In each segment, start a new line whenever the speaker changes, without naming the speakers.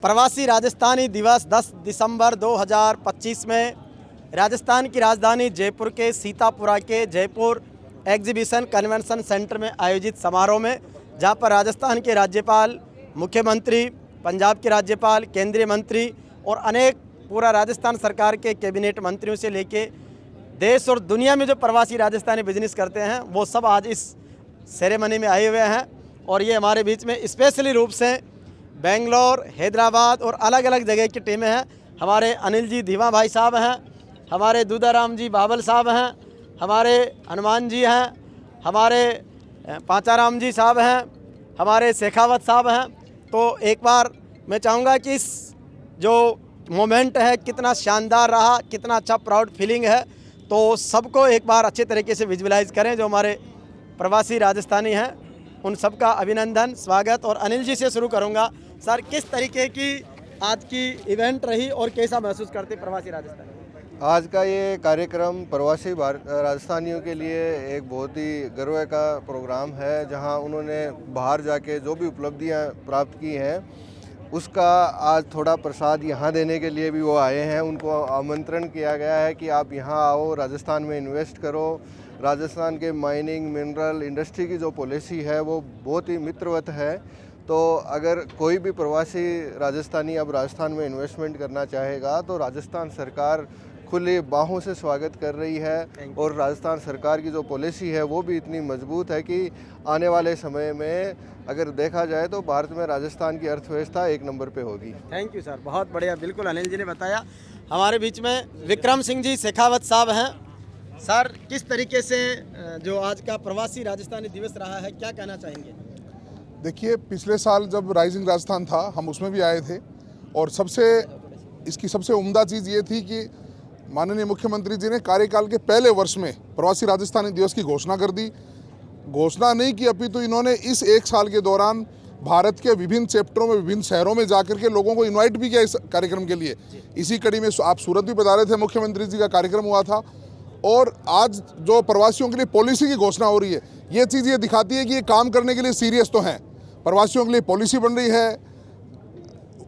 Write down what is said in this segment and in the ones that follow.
प्रवासी राजस्थानी दिवस 10 दिसंबर 2025 में राजस्थान की राजधानी जयपुर के सीतापुरा के जयपुर एग्जीबिशन कन्वेंशन सेंटर में आयोजित समारोह में, जहां पर राजस्थान के राज्यपाल, मुख्यमंत्री, पंजाब के राज्यपाल, केंद्रीय मंत्री और अनेक पूरा राजस्थान सरकार के कैबिनेट मंत्रियों से लेके देश और दुनिया में जो प्रवासी राजस्थानी बिजनेस करते हैं वो सब आज इस सेरेमनी में आए हुए हैं। और ये हमारे बीच में स्पेशली रूप से बेंगलोर, हैदराबाद और अलग अलग जगह की टीमें हैं। हमारे अनिल जी धीमा भाई साहब हैं, हमारे दूधाराम जी बाबल साहब हैं, हमारे हनुमान जी हैं, हमारे पाचाराम जी साहब हैं, हमारे शेखावत साहब हैं। तो एक बार मैं चाहूँगा कि इस जो मोमेंट है कितना शानदार रहा, कितना अच्छा प्राउड फीलिंग है, तो सबको एक बार अच्छे तरीके से विजुअलाइज करें। जो हमारे प्रवासी राजस्थानी हैं उन सबका अभिनंदन, स्वागत। और अनिल जी से शुरू करूंगा। सर, किस तरीके की आज की इवेंट रही और कैसा महसूस करते प्रवासी राजस्थानी?
आज का ये कार्यक्रम प्रवासी राजस्थानियों के लिए एक बहुत ही गर्व का प्रोग्राम है, जहां उन्होंने बाहर जाके जो भी उपलब्धियां प्राप्त की हैं उसका आज थोड़ा प्रसाद यहाँ देने के लिए भी वो आए हैं। उनको आमंत्रण किया गया है कि आप यहाँ आओ, राजस्थान में इन्वेस्ट करो। राजस्थान के माइनिंग, मिनरल इंडस्ट्री की जो पॉलिसी है वो बहुत ही मित्रवत है। तो अगर कोई भी प्रवासी राजस्थानी अब राजस्थान में इन्वेस्टमेंट करना चाहेगा तो राजस्थान सरकार खुली बाहों से स्वागत कर रही है। और राजस्थान सरकार की जो पॉलिसी है वो भी इतनी मजबूत है कि आने वाले समय में अगर देखा जाए तो भारत में राजस्थान की अर्थव्यवस्था 1 नंबर पे होगी।
थैंक यू सर, बहुत बढ़िया। बिल्कुल अनिल जी ने बताया। हमारे बीच में विक्रम सिंह जी शेखावत साहब हैं। सर, किस तरीके से जो आज का प्रवासी राजस्थानी दिवस रहा है, क्या कहना चाहेंगे?
देखिए, पिछले साल जब राइजिंग राजस्थान था हम उसमें भी आए थे और इसकी सबसे उम्दा चीज़ ये थी कि माननीय मुख्यमंत्री जी ने कार्यकाल के पहले वर्ष में प्रवासी राजस्थानी दिवस की घोषणा कर दी। घोषणा नहीं की अपितु इन्होंने इस 1 साल के दौरान भारत के विभिन्न चैप्टरों में, विभिन्न शहरों में जाकर के लोगों को इनवाइट भी किया इस कार्यक्रम के लिए। इसी कड़ी में आप सूरत भी बता रहे थे, मुख्यमंत्री जी का कार्यक्रम हुआ था। और आज जो प्रवासियों के लिए पॉलिसी की घोषणा हो रही है, ये चीज़ ये दिखाती है कि ये काम करने के लिए सीरियस तो हैं। प्रवासियों के लिए पॉलिसी बन रही है,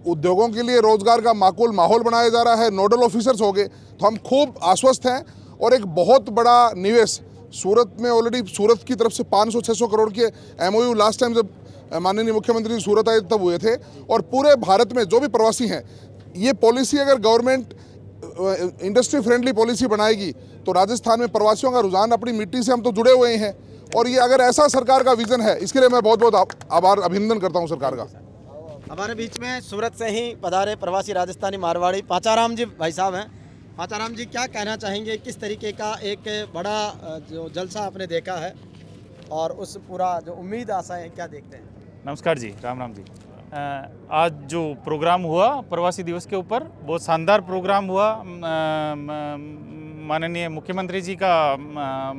उद्योगों के लिए रोजगार का माकूल माहौल बनाया जा रहा है, नोडल ऑफिसर्स हो गए, तो हम खूब आश्वस्त हैं। और एक बहुत बड़ा निवेश सूरत में ऑलरेडी सूरत की तरफ से 500-600 करोड़ के MOU लास्ट टाइम जब माननीय मुख्यमंत्री सूरत आए तब हुए थे। और पूरे भारत में जो भी प्रवासी हैं, ये पॉलिसी अगर गवर्नमेंट इंडस्ट्री फ्रेंडली पॉलिसी बनाएगी तो राजस्थान में प्रवासियों का रुझान, अपनी मिट्टी से हम तो जुड़े हुए हैं। और ये अगर ऐसा सरकार का विजन है, इसके लिए मैं बहुत बहुत अभिनंदन करता हूँ सरकार का।
हमारे बीच में सूरत से ही पधारे प्रवासी राजस्थानी मारवाड़ी पाचाराम जी भाई साहब हैं। पाचाराम जी, क्या कहना चाहेंगे? किस तरीके का एक बड़ा जो जलसा आपने देखा है और उस पूरा जो उम्मीद आशाएं क्या देखते हैं?
नमस्कार जी, राम राम जी। आज जो प्रोग्राम हुआ प्रवासी दिवस के ऊपर, बहुत शानदार प्रोग्राम हुआ। माननीय मुख्यमंत्री जी का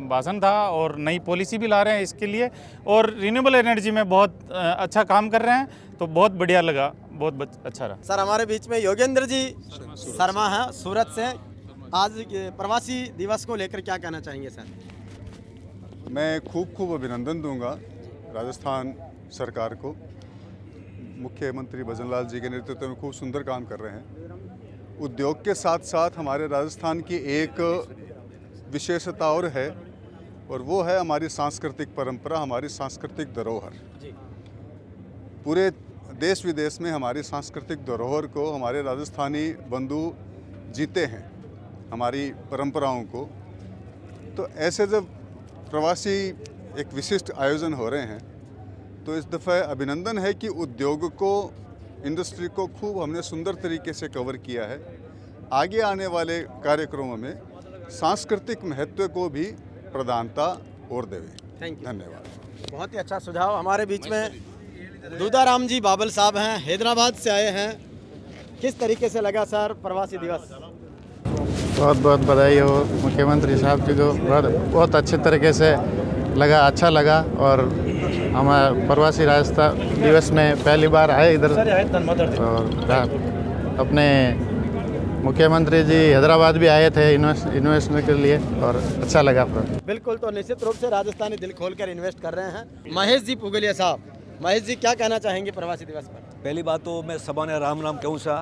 भाषण था और नई पॉलिसी भी ला रहे हैं इसके लिए, और रिन्यूएबल एनर्जी में बहुत अच्छा काम कर रहे हैं, तो बहुत बढ़िया लगा, बहुत अच्छा रहा।
सर, हमारे बीच में योगेंद्र जी शर्मा हैं सूरत से। आज प्रवासी दिवस को लेकर क्या कहना चाहेंगे सर?
मैं खूब अभिनंदन दूंगा राजस्थान सरकार को। मुख्यमंत्री भजन लाल जी के नेतृत्व में खूब सुंदर काम कर रहे हैं। उद्योग के साथ साथ हमारे राजस्थान की एक विशेषता और है, और वो है हमारी सांस्कृतिक परंपरा, हमारी सांस्कृतिक धरोहर। पूरे देश विदेश में हमारी सांस्कृतिक धरोहर को हमारे राजस्थानी बंधु जीते हैं, हमारी परंपराओं को। तो ऐसे जब प्रवासी एक विशिष्ट आयोजन हो रहे हैं तो इस दफ़ा अभिनंदन है कि उद्योग को, इंडस्ट्री को खूब हमने सुंदर तरीके से कवर किया है। आगे आने वाले कार्यक्रमों में सांस्कृतिक महत्व को भी प्रधानता और देवे। धन्यवाद।
बहुत ही अच्छा सुझाव। हमारे बीच में दूधाराम जी बाबल साहब हैं, हैदराबाद से आए हैं। किस तरीके से लगा सर प्रवासी दिवस?
बहुत बहुत बधाई हो मुख्यमंत्री साहब जी को। बहुत अच्छे तरीके से लगा, अच्छा लगा। और हमारे प्रवासी राजस्थान दिवस में पहली बार आए इधर, और अपने मुख्यमंत्री जी हैदराबाद भी आए थे इन्वेस्टमेंट के लिए, और अच्छा लगा।
बिल्कुल, तो निश्चित रूप से राजस्थानी दिल खोलकर इन्वेस्ट कर रहे हैं। महेश जी पुगलिया साहब, महेश जी क्या कहना चाहेंगे प्रवासी दिवस पर?
पहली बात तो मैं सभा ने राम राम कहूँ सा।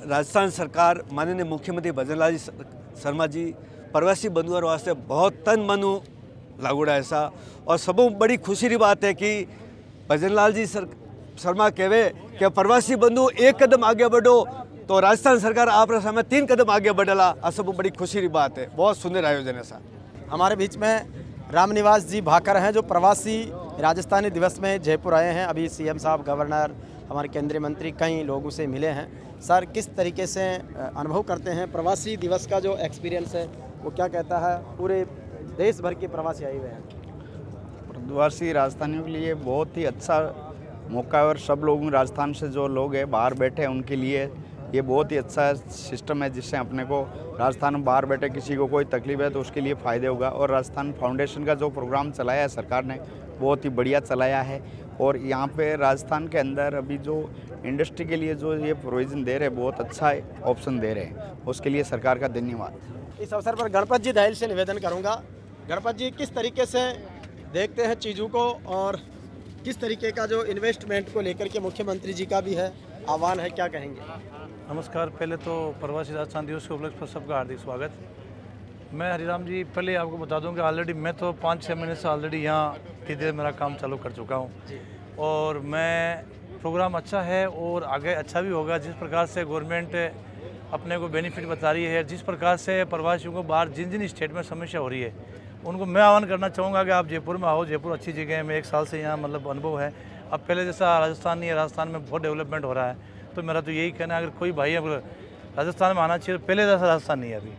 राजस्थान सरकार माननीय मुख्यमंत्री भजनलाल शर्मा जी प्रवासी बंधुओं वास्ते बहुत तन मनु लागूड़ा ऐसा। और सबों बड़ी खुशी की बात है कि भजनलाल जी शर्मा कहवे कि प्रवासी बंधु एक कदम आगे बढ़ो तो राजस्थान सरकार आप सामने 3 कदम आगे बढ़ला। आ सब बड़ी खुशी की बात है। बहुत सुंदर आयोजन है सर।
हमारे बीच में रामनिवास जी भाकर हैं जो प्रवासी राजस्थानी दिवस में जयपुर आए हैं। अभी सीएम साहब, गवर्नर, हमारे केंद्रीय मंत्री कई लोगों से मिले हैं। सर, किस तरीके से अनुभव करते हैं प्रवासी दिवस का जो एक्सपीरियंस है वो क्या कहता है? पूरे देश भर के प्रवासी आए हुए हैं।
प्रवासी राजस्थानियों के लिए बहुत ही अच्छा मौका है और सब लोगों राजस्थान से जो लोग हैं बाहर बैठे हैं उनके लिए ये बहुत ही अच्छा सिस्टम है जिससे अपने को राजस्थान में बाहर बैठे किसी को कोई तकलीफ है तो उसके लिए फ़ायदे होगा। और राजस्थान फाउंडेशन का जो प्रोग्राम चलाया है सरकार ने बहुत ही बढ़िया चलाया है। और यहाँ पे राजस्थान के अंदर अभी जो इंडस्ट्री के लिए जो ये प्रोविज़न दे रहे हैं बहुत अच्छा ऑप्शन दे रहे हैं, उसके लिए सरकार का धन्यवाद।
इस अवसर पर गणपत जी दहल से निवेदन करूंगा। गणपत जी, किस तरीके से देखते हैं चीज़ों को और किस तरीके का जो इन्वेस्टमेंट को लेकर के मुख्यमंत्री जी का भी है आह्वान है, क्या कहेंगे?
नमस्कार। पहले तो प्रवासी राजस्थान दिवस के उपलक्ष्य पर सबका हार्दिक स्वागत। मैं हरिराम जी पहले आपको बता दूं कि ऑलरेडी मैं तो 5-6 महीने से ऑलरेडी यहाँ धीरे मेरा काम चालू कर चुका हूँ और मैं प्रोग्राम अच्छा है और आगे अच्छा भी होगा। जिस प्रकार से गवर्नमेंट अपने को बेनिफिट बता रही है, जिस प्रकार से प्रवासियों को बाहर जिन जिन स्टेट में समस्या हो रही है उनको मैं आह्वान करना चाहूँगा कि आप जयपुर में आओ। जयपुर अच्छी जगह है। मैं 1 साल से यहाँ मतलब अनुभव है। अब पहले जैसा राजस्थान नहीं है, राजस्थान में बहुत डेवलपमेंट हो रहा है। तो मेरा तो यही कहना है अगर कोई भाई अगर राजस्थान में आना चाहिए तो पहले जैसा राजस्थान नहीं है अभी।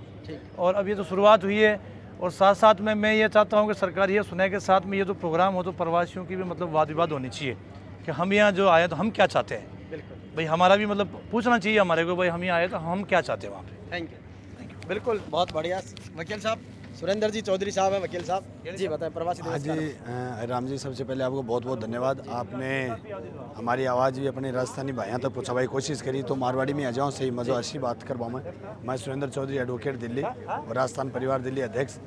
और अब ये तो शुरुआत हुई है और साथ साथ में मैं ये चाहता हूँ कि सरकार ये सुने के साथ में ये जो प्रोग्राम हो तो प्रवासियों की भी मतलब वाद विवाद होनी चाहिए कि हम यहाँ जो आए तो हम क्या चाहते हैं। भाई हमारा भी मतलब पूछना चाहिए हमारे को, भाई हम यहाँ आए तो हम क्या चाहते हैं वहाँ पे।
Thank you. बिल्कुल, बहुत बढ़िया। वकील साहब, सुरेंद्र जी चौधरी साहब हैं वकील साहब जी, बताएं प्रवासी दिवस।
जी राम जी, सबसे पहले आपको बहुत बहुत धन्यवाद। आपने हमारी आवाज़ भी अपने राजस्थानी भाइयों तक पहुँचाने की कोशिश करी तो मारवाड़ी में आ जाऊँ सही मज़ो अच्छी बात कर पाऊँ। मैं सुरेंद्र चौधरी, एडवोकेट दिल्ली और राजस्थान परिवार दिल्ली अध्यक्ष।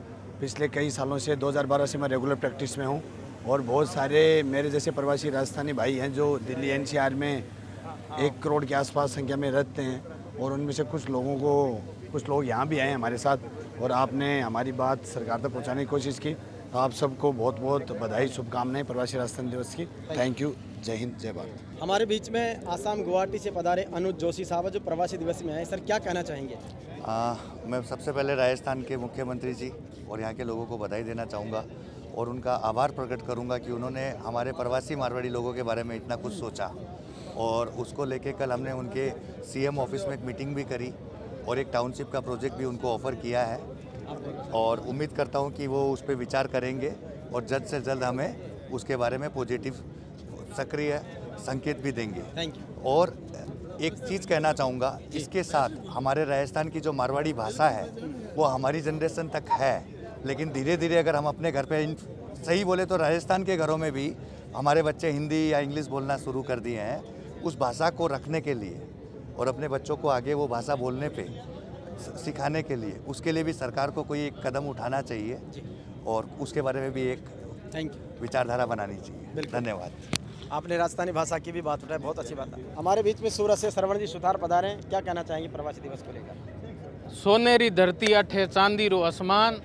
पिछले कई सालों से 2012 से मैं रेगुलर प्रैक्टिस में हूँ और बहुत सारे मेरे जैसे प्रवासी राजस्थानी भाई हैं जो दिल्ली एनसीआर में 1 करोड़ के आसपास संख्या में रहते हैं और उनमें से कुछ लोग यहाँ भी आए हैं हमारे साथ और आपने हमारी बात सरकार तक पहुँचाने की कोशिश की। तो आप सबको बहुत बहुत बधाई, शुभकामनाएं प्रवासी राजस्थान दिवस की। Thank you. जय हिंद, जय भारत।
हमारे बीच में आसाम गुवाहाटी से पधारे अनुज जोशी साहब जो प्रवासी दिवस में आए। सर, क्या कहना चाहेंगे?
मैं सबसे पहले राजस्थान के मुख्यमंत्री जी और यहाँ के लोगों को बधाई देना चाहूँगा और उनका आभार प्रकट करूँगा कि उन्होंने हमारे प्रवासी मारवाड़ी लोगों के बारे में इतना कुछ सोचा और उसको लेके कल हमने उनके सीएम ऑफिस में एक मीटिंग भी करी और एक टाउनशिप का प्रोजेक्ट भी उनको ऑफ़र किया है और उम्मीद करता हूँ कि वो उस पर विचार करेंगे और जल्द से जल्द हमें उसके बारे में पॉजिटिव सक्रिय संकेत भी देंगे।
Thank you.
और एक चीज़ कहना चाहूँगा, इसके साथ हमारे राजस्थान की जो मारवाड़ी भाषा है वो हमारी जनरेशन तक है, लेकिन धीरे धीरे अगर हम अपने घर पे सही बोले तो राजस्थान के घरों में भी हमारे बच्चे हिंदी या इंग्लिश बोलना शुरू कर दिए हैं। उस भाषा को रखने के लिए और अपने बच्चों को आगे वो भाषा बोलने पे सिखाने के लिए उसके लिए भी सरकार को कोई एक कदम उठाना चाहिए और उसके बारे में भी एक विचारधारा बनानी चाहिए। धन्यवाद।
आपने राजस्थानी भाषा की भी बात उठाई, बहुत अच्छी बात है। हमारे बीच में सूरत से श्रवण जी सुथार पधारे हैं, क्या कहना चाहेंगे प्रवासी दिवस को लेकर?
सोनेरी धरती अठे चांदी रो आसमान,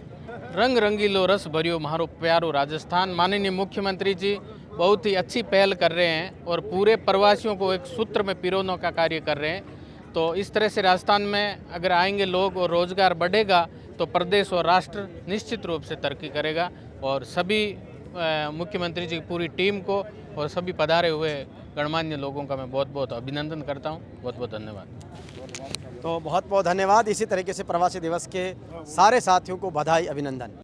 रंग रंगीलो रस भरियो म्हारो प्यारो राजस्थान। माननीय मुख्यमंत्री जी बहुत ही अच्छी पहल कर रहे हैं और पूरे प्रवासियों को एक सूत्र में पिरोने का कार्य कर रहे हैं। तो इस तरह से राजस्थान में अगर आएंगे लोग और रोजगार बढ़ेगा तो प्रदेश और राष्ट्र निश्चित रूप से तरक्की करेगा। और सभी मुख्यमंत्री जी की पूरी टीम को और सभी पधारे हुए गणमान्य लोगों का मैं बहुत बहुत अभिनंदन करता हूं। बहुत बहुत धन्यवाद।
तो बहुत बहुत धन्यवाद। इसी तरीके से प्रवासी दिवस के सारे साथियों को बधाई, अभिनंदन।